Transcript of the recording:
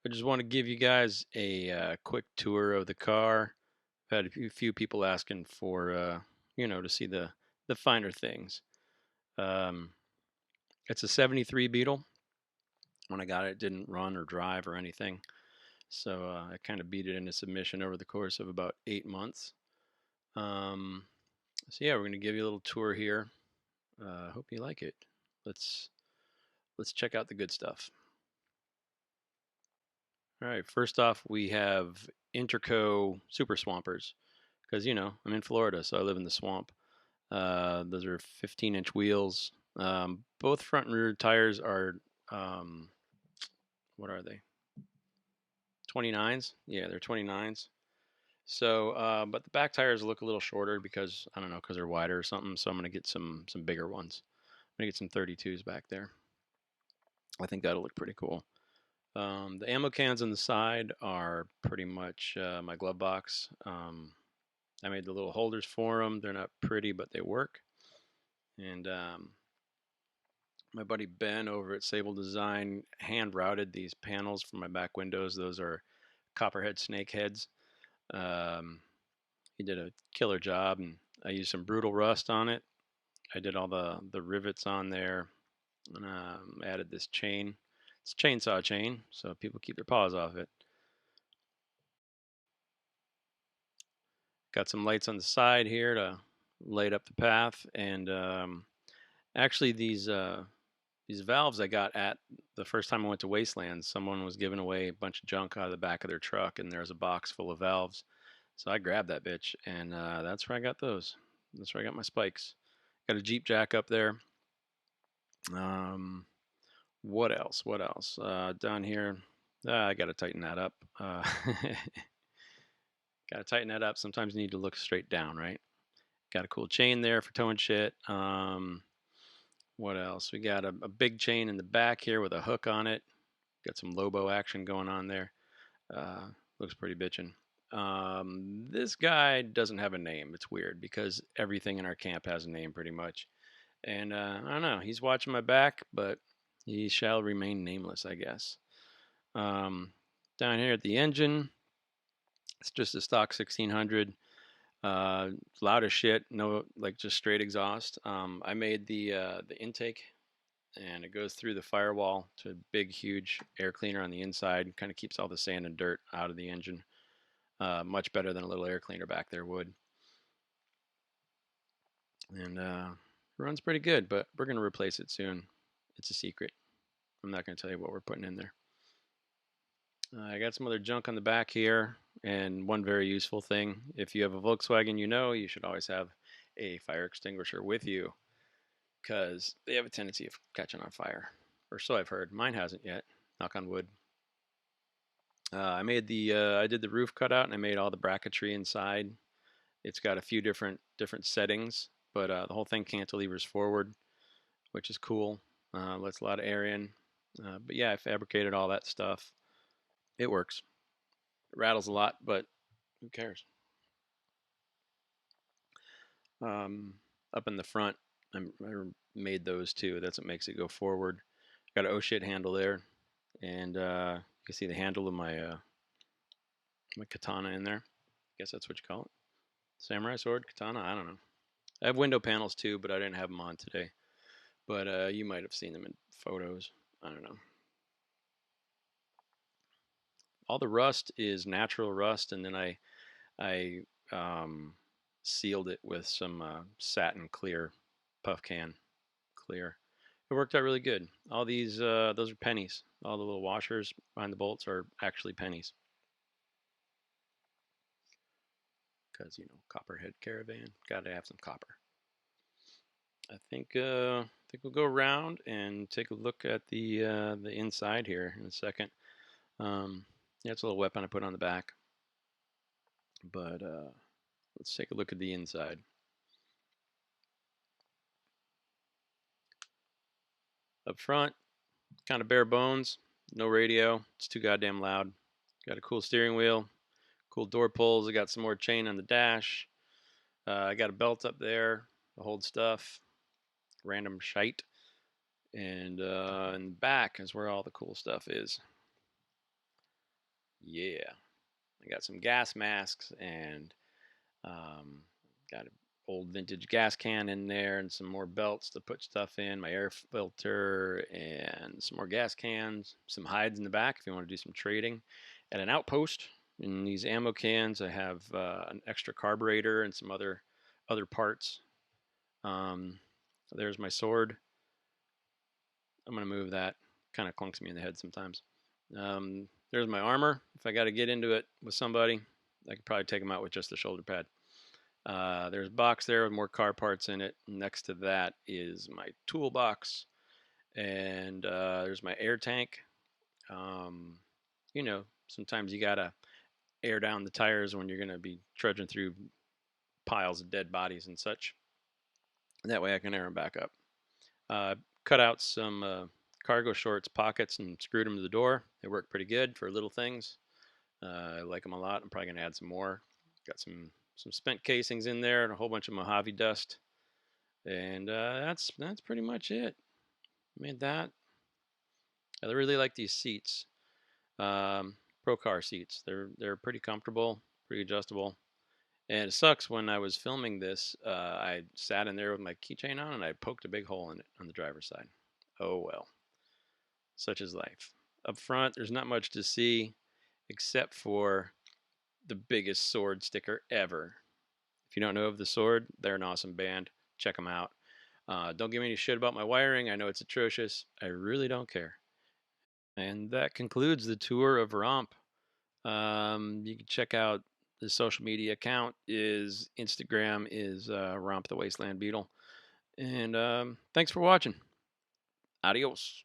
I just want to give you guys a quick tour of the car. I've had a few people asking for, to see the finer things. Um, it's a '73 Beetle. When I got it, it didn't run or drive or anything, so I kind of beat it into submission over the course of about 8 months. Um, so yeah, we're gonna give you a little tour here. Hope you like it. Let's let's check out the good stuff. All right, first off, we have Interco Super Swampers because I'm in Florida, so I live in the swamp. Those are 15-inch wheels. Both front and rear tires are um, what are they? 29s. Yeah, they're 29s. So, but the back tires look a little shorter because I don't know, because they're wider or something. So I'm gonna get some bigger ones. I'm gonna get some 32s back there. I think that'll look pretty cool. The ammo cans on the side are pretty much my glove box. I made the little holders for them. They're not pretty, but they work. And my buddy Ben over at Sable Design hand routed these panels for my back windows. Those are copperhead snake heads. Um, he did a killer job, and I used some brutal rust on it. I did all the rivets on there, and added this chain. It's a chainsaw chain, so people keep their paws off it. Got some lights on the side here to light up the path, and actually these valves I got at the first time I went to Wasteland. Someone was giving away a bunch of junk out of the back of their truck, and there was a box full of valves. So I grabbed that bitch, and that's where I got those. That's where I got my spikes. Got a Jeep jack up there. Um, what else? What else? Down here, I got to tighten that up. Got to tighten that up. Sometimes you need to look straight down, right? Got a cool chain there for towing shit. What else? We got a big chain in the back here with a hook on it. Got some Lobo action going on there. Looks pretty bitchin'. This guy doesn't have a name. It's weird because everything in our camp has a name pretty much. And I don't know. He's watching my back, but he shall remain nameless, I guess. Um, Down here at the engine, it's just a stock 1600. Loud as shit. No, like just straight exhaust. I made the intake, and it goes through the firewall to a big, huge air cleaner on the inside. Kind of keeps all the sand and dirt out of the engine. Much better than a little air cleaner back there would. And runs pretty good, but we're going to replace it soon. It's a secret. I'm not going to tell you what we're putting in there. I got some other junk on the back here, and one very useful thing. If you have a Volkswagen, you should always have a fire extinguisher with you because they have a tendency of catching on fire. Or so I've heard. Mine hasn't yet. Knock on wood. I did the roof cutout, and I made all the bracketry inside. It's got a few different settings, but the whole thing cantilevers forward, which is cool. Lets a lot of air in. But yeah, I fabricated all that stuff. It works. It rattles a lot, but who cares? Um, Up in the front, I made those too. That's what makes it go forward. Got an oh shit handle there, and you can see the handle of my katana in there. I guess that's what you call it. Samurai sword, katana. I don't know. I have window panels too, but I didn't have them on today. But you might have seen them in photos. I don't know. All the rust is natural rust, and then I sealed it with some satin clear, puff can clear. It worked out really good. All those are pennies. All the little washers behind the bolts are actually pennies. Because Copperhead Caravan, got to have some copper. I think we'll go around and take a look at the inside here in a second. Yeah, it's a little weapon I put on the back, but let's take a look at the inside. Up front, kind of bare bones, no radio. It's too goddamn loud. Got a cool steering wheel, cool door pulls. I got some more chain on the dash. I got a belt up there to hold stuff, random shite, and in the back is where all the cool stuff is. Yeah, I got some gas masks and got an old vintage gas can in there and some more belts to put stuff in, my air filter, and some more gas cans, some hides in the back if you want to do some trading. At an outpost, in these ammo cans, I have an extra carburetor and some other parts. Um, there's my sword. I'm going to move that. Kind of clunks me in the head sometimes. There's my armor. If I got to get into it with somebody, I could probably take them out with just the shoulder pad. There's a box there with more car parts in it. Next to that is my toolbox, and there's my air tank. Um, sometimes you gotta air down the tires when you're gonna be trudging through piles of dead bodies and such. That way I can air them back up. Cut out some cargo shorts pockets and screwed them to the door. They work pretty good for little things. I like them a lot. I'm probably gonna add some more. Got some spent casings in there and a whole bunch of Mojave dust. And that's pretty much it. Made that. I really like these seats, Pro Car seats. They're pretty comfortable, pretty adjustable. And it sucks when I was filming this. I sat in there with my keychain on and I poked a big hole in it on the driver's side. Oh well, such is life. Up front, there's not much to see except for the biggest sword sticker ever. If you don't know of the Sword, they're an awesome band. Check them out. Don't give me any shit about my wiring. I know it's atrocious. I really don't care. And that concludes the tour of Romp. You can check out the social media account. Is Instagram is Romp the Wasteland Beetle. And thanks for watching. Adios.